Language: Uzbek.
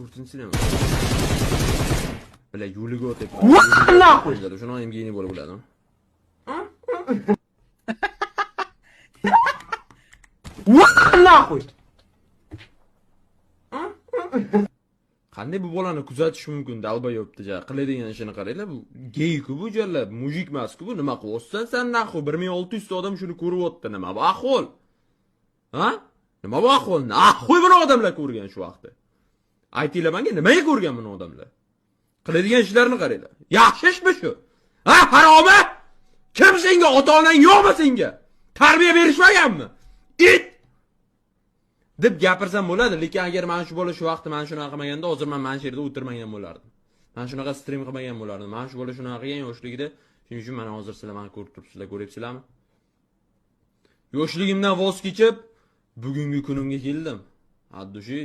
4-sinema. Bile yo'liga o'tib. Nahul. Shuni ham geyni bo'lib bo'ladi. Nahul. Qanday bu bolani kuzatish mumkin? Dalba yopdi ja. Qiladigan ishini qaranglar. Bu gey-ku bu jalla, mujik emas-ku bu. Nima qilyapsan sen naxu? 1600 ta odam shuni ko'rib o'tdi. Nima bu ahvol? Ha? Nima bu ahvol? Naxu buni odamlar ko'rgan shu vaqtda. Aytinglar menga nimaga ko'rgan buni odamlar? Qiladigan ishlarini qaranglar. Yaxshi ishmi shu? Ha, haromi? Kim senga ota-onang yo'qmi senga? Tarbiya berishmaganmi? It deb gapirsam bo'ladi, lekin agar men shu bola shu vaqtda men shunaqa qilmaganda, hozir men mana shu yerda o'tirmagan bo'lardim. Men shunaqa stream qilmagan bo'lardim. Men shu bola shunaqa qilgan yoshligida, shuning uchun mana hozir sizlar meni ko'rib turibsizlar, ko'ryapsizlarmi? Yoshligimdan voz kechib, bugungi kunimga keldim. Haddushi